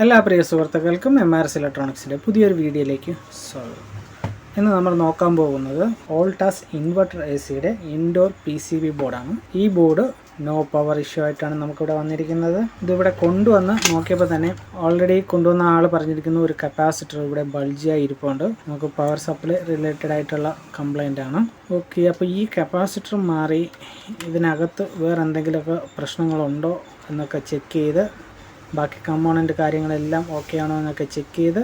എല്ലാ പ്രിയ സുഹൃത്തുക്കൾക്കും MRS ഇലക്ട്രോണിക്സിൻ്റെ പുതിയൊരു വീഡിയോയിലേക്ക് സ്വാഗതം. ഇന്ന് നമ്മൾ നോക്കാൻ പോകുന്നത് വോൾട്ടാസ് ഇൻവെർട്ടർ AC-യുടെ ഇൻഡോർ PCB ബോർഡാണ്. ഈ ബോർഡ് നോ പവർ ഇഷ്യൂ ആയിട്ടാണ് നമുക്കിവിടെ വന്നിരിക്കുന്നത്. ഇതിവിടെ കൊണ്ടുവന്ന് നോക്കിയപ്പോൾ തന്നെ ഓൾറെഡി കൊണ്ടുവന്ന ആൾ പറഞ്ഞിരിക്കുന്ന ഒരു കപ്പാസിറ്റർ ഇവിടെ ബൾജിയായി ഇരിപ്പുണ്ട്. നമുക്ക് പവർ സപ്ലൈ റിലേറ്റഡ് ആയിട്ടുള്ള കംപ്ലൈൻ്റ് ആണ്. ഓക്കെ, അപ്പോൾ ഈ കപ്പാസിറ്റർ മാറി ഇതിനകത്ത് വേറെ എന്തെങ്കിലുമൊക്കെ പ്രശ്നങ്ങളുണ്ടോ എന്നൊക്കെ ചെക്ക് ചെയ്ത് ബാക്കി കമ്പോണൻ്റ് കാര്യങ്ങളെല്ലാം ഓക്കെ ആണോ എന്നൊക്കെ ചെക്ക് ചെയ്ത്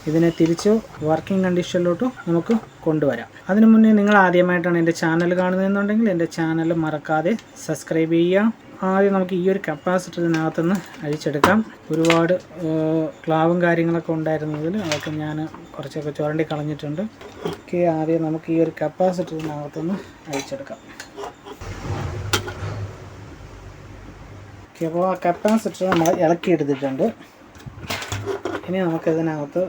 ഇതിനെ തിരിച്ച് വർക്കിംഗ് കണ്ടീഷനിലോട്ട് നമുക്ക് കൊണ്ടുവരാം. അതിനു മുന്നേ നിങ്ങൾ ആദ്യമായിട്ടാണ് എൻ്റെ ചാനൽ കാണുന്നതെന്നുണ്ടെങ്കിൽ എൻ്റെ ചാനൽ മറക്കാതെ സബ്സ്ക്രൈബ് ചെയ്യുക. ആദ്യം നമുക്ക് ഈ ഒരു കപ്പാസിറ്ററിനകത്തുനിന്ന് അഴിച്ചെടുക്കാം. ഒരുപാട് ക്ലാവും കാര്യങ്ങളൊക്കെ ഉണ്ടായിരുന്നതിൽ അതൊക്കെ ഞാൻ കുറച്ചൊക്കെ ചുരണ്ടി കളഞ്ഞിട്ടുണ്ട്. ഓക്കെ, ആദ്യം നമുക്ക് ഈ ഒരു കപ്പാസിറ്ററിനകത്തുനിന്ന് അഴിച്ചെടുക്കാം. ഓക്കെ, അപ്പോൾ ആ കപ്പാസിറ്റർ നമ്മൾ ഇളക്കിയെടുത്തിട്ടുണ്ട്. ഇനി നമുക്കിതിനകത്ത്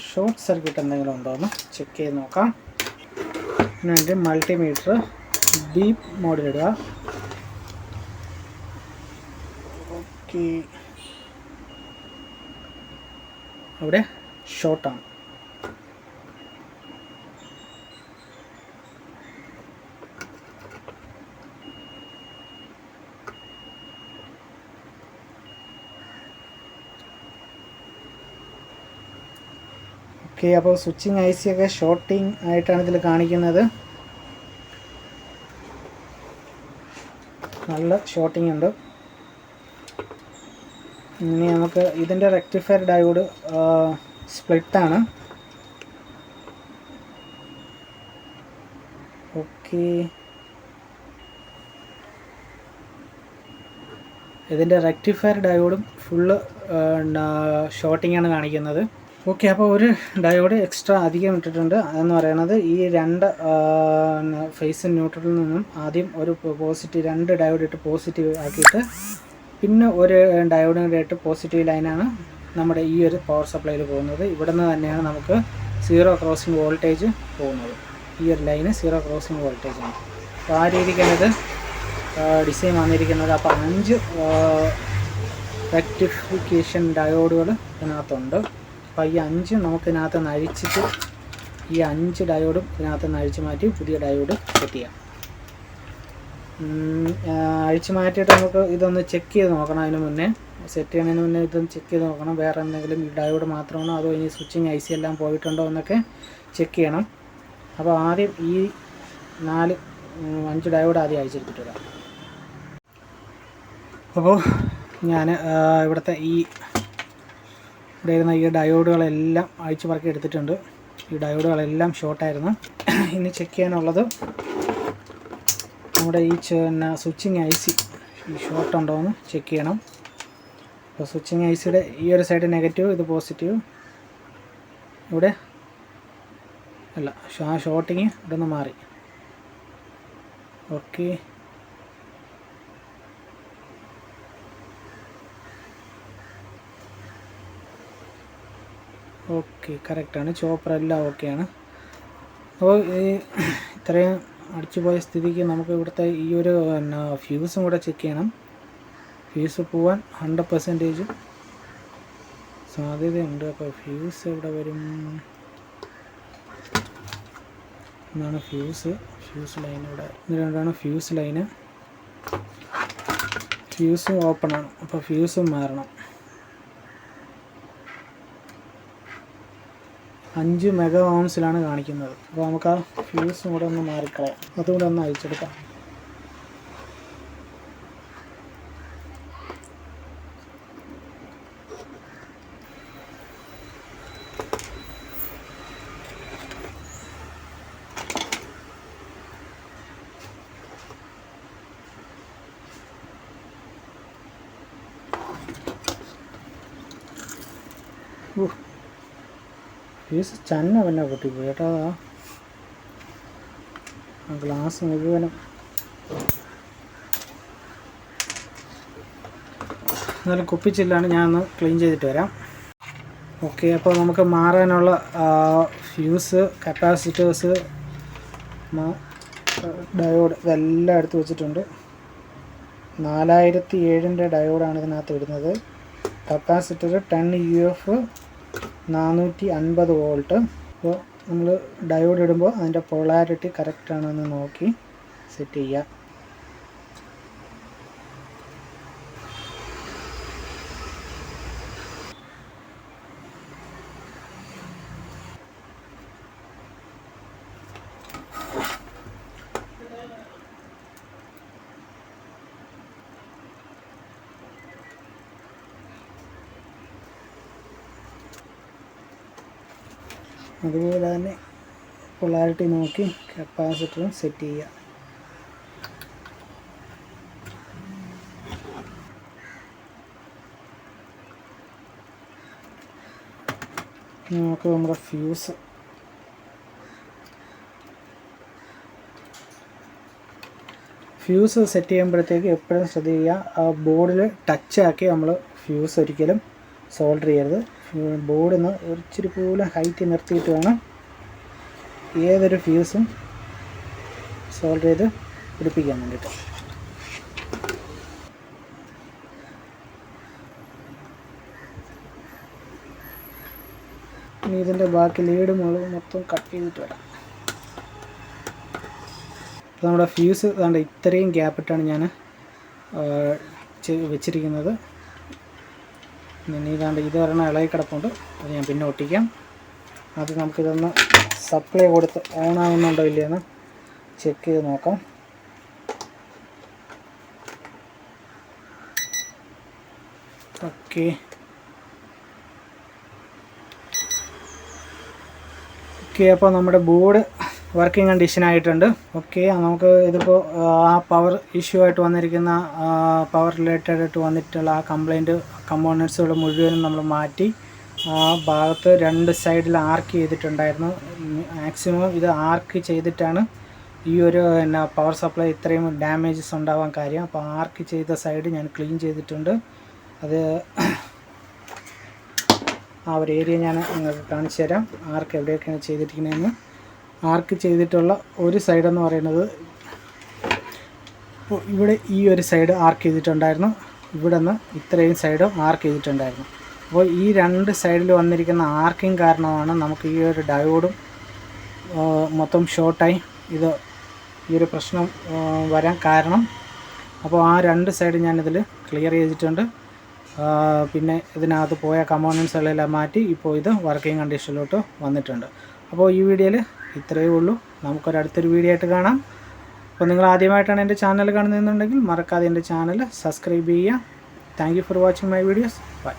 ഷോർട്ട് സർക്യൂട്ട് എന്തെങ്കിലും ഉണ്ടോ എന്ന് ചെക്ക് ചെയ്ത് നോക്കാം. അതിനുവേണ്ടി മൾട്ടിമീറ്റർ ഡീപ്പ് മോഡിലിടുക. ഓക്കെ, അവിടെ ഷോർട്ടാണ്. ഓക്കെ, അപ്പോൾ സ്വിച്ചിങ് IC ഒക്കെ ഷോർട്ടിങ് ആയിട്ടാണ് ഇതിൽ കാണിക്കുന്നത്. നല്ല ഷോർട്ടിങ് ഉണ്ട്. ഇനി നമുക്ക് ഇതിൻ്റെ റെക്ടിഫയർ ഡയോഡ് സ്പ്ലിറ്റാണ്. ഓക്കെ, ഇതിൻ്റെ റെക്ടിഫയർ ഡയോഡും ഫുള്ള് ഷോർട്ടിങ് ആണ് കാണിക്കുന്നത്. ഓക്കെ, അപ്പോൾ ഒരു ഡയോഡ് എക്സ്ട്രാ അധികം ഇട്ടിട്ടുണ്ട്. അതെന്ന് പറയുന്നത് ഈ രണ്ട് ഫേസ് ന്യൂട്രലിൽ നിന്നും ആദ്യം ഒരു പോസിറ്റീവ്, രണ്ട് ഡയോഡ് ഇട്ട് പോസിറ്റീവ് ആക്കിയിട്ട് പിന്നെ ഒരു ഡയോഡും കൂടെ ഇട്ട് പോസിറ്റീവ് ലൈനാണ് നമ്മുടെ ഈ ഒരു പവർ സപ്ലൈയിൽ പോകുന്നത്. ഇവിടെ നിന്ന് തന്നെയാണ് നമുക്ക് സീറോ ക്രോസിംഗ് വോൾട്ടേജ് പോകുന്നത്. ഈ ഒരു ലൈന് സീറോ ക്രോസിംഗ് വോൾട്ടേജാണ്. അപ്പോൾ ആ രീതിക്കാണ് ഇത് ഡിസൈൻ വന്നിരിക്കുന്നത്. അപ്പോൾ 5 റെക്ടിഫിക്കേഷൻ ഡയോഡുകൾ ഇതിനകത്തുണ്ട്. അപ്പോൾ ഈ 5 നമുക്കിതിനകത്ത് നിന്ന് അഴിച്ചിട്ട് ഈ 5 ഡയോഡും ഇതിനകത്ത് നിന്ന് അഴിച്ചു മാറ്റി പുതിയ ഡയോഡ് സെറ്റ് ചെയ്യാം. അഴിച്ചു മാറ്റിയിട്ട് നമുക്ക് ഇതൊന്ന് ചെക്ക് ചെയ്ത് നോക്കണം. അതിന് മുന്നേ സെറ്റ് ചെയ്യുന്നതിന് മുന്നേ ഇതൊന്ന് ചെക്ക് ചെയ്ത് നോക്കണം. വേറെ എന്തെങ്കിലും ഈ ഡയോഡ് മാത്രമാണോ അതോ ഇനി സ്വിച്ചിങ് IC എല്ലാം പോയിട്ടുണ്ടോ എന്നൊക്കെ ചെക്ക് ചെയ്യണം. അപ്പോൾ ആദ്യം ഈ 5 ഡയോഡ് ആദ്യം അഴിച്ചെടുത്തിട്ട് വരാം. അപ്പോൾ ഞാൻ ഇവിടുത്തെ ഇവിടെ ഇരുന്ന ഈ ഡയോഡുകളെല്ലാം അഴിച്ചു പറക്കി എടുത്തിട്ടുണ്ട്. ഈ ഡയോഡുകളെല്ലാം ഷോർട്ടായിരുന്നു. ഇനി ചെക്ക് ചെയ്യാനുള്ളത് നമ്മുടെ ഈ സ്വിച്ചിങ് IC ഈ ഷോർട്ട് ഉണ്ടോ എന്ന് ചെക്ക് ചെയ്യണം. അപ്പോൾ സ്വിച്ചിങ് ICയുടെ ഈ ഒരു സൈഡ് നെഗറ്റീവ്, ഇത് പോസിറ്റീവ്. ഇവിടെ അല്ല, ആ ഷോർട്ടിങ് ഇവിടെ നിന്ന് മാറി. ഓക്കെ, ഓക്കെ, കറക്റ്റാണ്. ചോപ്പറെല്ലാം ഓക്കെയാണ്. അപ്പോൾ ഇത്രയും അടിച്ചു പോയ സ്ഥിതിക്ക് നമുക്ക് ഇവിടുത്തെ ഈ ഒരു ഫ്യൂസും കൂടെ ചെക്ക് ചെയ്യണം. ഫ്യൂസ് പോവാൻ 100% സാധ്യതയുണ്ട്. അപ്പോൾ ഫ്യൂസ് എവിടെ വരും എന്നാണ് ഫ്യൂസ് ലൈൻ ഇവിടെ. ഇതുകൊണ്ടാണ് ഫ്യൂസ് ലൈന്. ഫ്യൂസും ഓപ്പണാണ്. അപ്പോൾ ഫ്യൂസും മാറണം. 5 മെഗാ ഓംസിലാണ് കാണിക്കുന്നത്. അപ്പോൾ നമുക്ക് ആ ഫ്യൂസും കൂടെ ഒന്ന് മാറിക്കളയാം. അതുകൂടെ ഒന്ന് അയച്ചെടുക്കാം. ഫ്യൂസ് ചന്ന പിന്നെ പൊട്ടിപ്പോയി കേട്ടോ. ആ ഗ്ലാസ് മുഴുവനും. എന്നാലും കുപ്പിച്ചില്ലാണ്. ഞാൻ ഒന്ന് ക്ലീൻ ചെയ്തിട്ട് വരാം. ഓക്കെ, അപ്പോൾ നമുക്ക് മാറാനുള്ള ഫ്യൂസ്, കപ്പാസിറ്റേഴ്സ്, ഡയോഡ് ഇതെല്ലാം എടുത്ത് വെച്ചിട്ടുണ്ട്. 4007 ഡയോഡാണ് ഇതിനകത്ത് ഇടുന്നത്. Capacitor 10 UF 450 volt. അപ്പോൾ നമ്മൾ ഡയോഡ് ഇടുമ്പോൾ അതിൻ്റെ പൊളാരിറ്റി കറക്റ്റാണെന്ന് നോക്കി സെറ്റ് ചെയ്യുക. അതുപോലെ തന്നെ പൊളാരിറ്റി നോക്കി കപ്പാസിറ്ററും സെറ്റ് ചെയ്യുക. നമുക്ക് നമ്മുടെ ഫ്യൂസ് സെറ്റ് ചെയ്യുമ്പോഴത്തേക്ക് എപ്പോഴും ശ്രദ്ധിക്കുക, ആ ബോർഡിൽ ടച്ചാക്കി നമ്മൾ ഫ്യൂസ് ഒരിക്കലും സോൾഡർ ചെയ്യരുത്. ബോർഡിൽ നിന്ന് ഒരിച്ചിരി പോലും ഹൈറ്റ് നിർത്തിയിട്ട് വേണം ഏതൊരു ഫ്യൂസും സോൾഡർ ചെയ്ത് പിടിപ്പിക്കാൻ വേണ്ടിയിട്ട്. ഇനി ഇതിൻ്റെ ബാക്കി ലീഡ് മൊത്തം കട്ട് ചെയ്തിട്ട് വരാം. അപ്പോൾ നമ്മുടെ ഫ്യൂസ് അതുകൊണ്ട് ഇത്രയും ഗ്യാപ്പിട്ടാണ് ഞാൻ വെച്ചിരിക്കുന്നത്. ഇനി ഇതാണ്ട് ഇതൊരെണ്ണം ഇളകി കിടപ്പുണ്ട്, അത് ഞാൻ പിന്നെ ഒട്ടിക്കാം. അത് നമുക്കിതൊന്ന് സപ്ലൈ കൊടുത്ത് ഓൺ ആവുന്നുണ്ടോ ഇല്ലയെന്ന് ചെക്ക് ചെയ്ത് നോക്കാം. ഓക്കെ, അപ്പോൾ നമ്മുടെ ബോർഡ് വർക്കിംഗ് കണ്ടീഷൻ ആയിട്ടുണ്ട്. ഓക്കെ, നമുക്ക് ഇതിപ്പോൾ ആ പവർ ഇഷ്യൂ ആയിട്ട് വന്നിരിക്കുന്ന പവർ റിലേറ്റഡ് ആയിട്ട് വന്നിട്ടുള്ള ആ കമ്പോണൻസുകൾ മുഴുവനും നമ്മൾ മാറ്റി ആ ഭാഗത്ത് 2 സൈഡിൽ ആർക്ക് ചെയ്തിട്ടുണ്ടായിരുന്നു. മാക്സിമം ഇത് ആർക്ക് ചെയ്തിട്ടാണ് ഈ ഒരു പവർ സപ്ലൈ ഇത്രയും ഡാമേജസ് ഉണ്ടാവാൻ കാര്യം. അപ്പോൾ ആർക്ക് ചെയ്ത സൈഡ് ഞാൻ ക്ലീൻ ചെയ്തിട്ടുണ്ട്. അത് ആ ഒരു ഏരിയ ഞാൻ നിങ്ങൾക്ക് കാണിച്ചു തരാം, ആർക്ക് എവിടെയൊക്കെയാണ് ചെയ്തിരിക്കുന്നതെന്ന്. ആർക്ക് ചെയ്തിട്ടുള്ള ഒരു സൈഡെന്ന് പറയുന്നത് ഇവിടെ ഈ ഒരു സൈഡ് ആർക്ക് ചെയ്തിട്ടുണ്ടായിരുന്നു, ഇവിടെ നിന്ന് ഇത്രയും സൈഡ് ആർക്ക് ചെയ്തിട്ടുണ്ടായിരുന്നു. അപ്പോൾ ഈ 2 സൈഡിൽ വന്നിരിക്കുന്ന ആർക്കിങ് കാരണമാണ് നമുക്ക് ഈ ഒരു ഡയോഡും മൊത്തം ഷോർട്ടായി ഈ ഒരു പ്രശ്നം വരാൻ കാരണം. അപ്പോൾ ആ 2 സൈഡ് ഞാനിതിൽ ക്ലിയർ ചെയ്തിട്ടുണ്ട്. പിന്നെ ഇതിനകത്ത് പോയ കമ്പോണൻസുകളെല്ലാം മാറ്റി ഇപ്പോൾ ഇത് വർക്കിംഗ് കണ്ടീഷനിലോട്ട് വന്നിട്ടുണ്ട്. അപ്പോൾ ഈ വീഡിയോയിൽ ഇത്രയേ ഉള്ളൂ. നമുക്കൊരടുത്തൊരു വീഡിയോ ആയിട്ട് കാണാം. അപ്പോൾ നിങ്ങൾ ആദ്യമായിട്ടാണ് എൻ്റെ ചാനൽ കാണുന്നതെന്നുണ്ടെങ്കിൽ മറക്കാതെ എൻ്റെ ചാനൽ സബ്സ്ക്രൈബ് ചെയ്യുക. Thank you for watching my videos. By.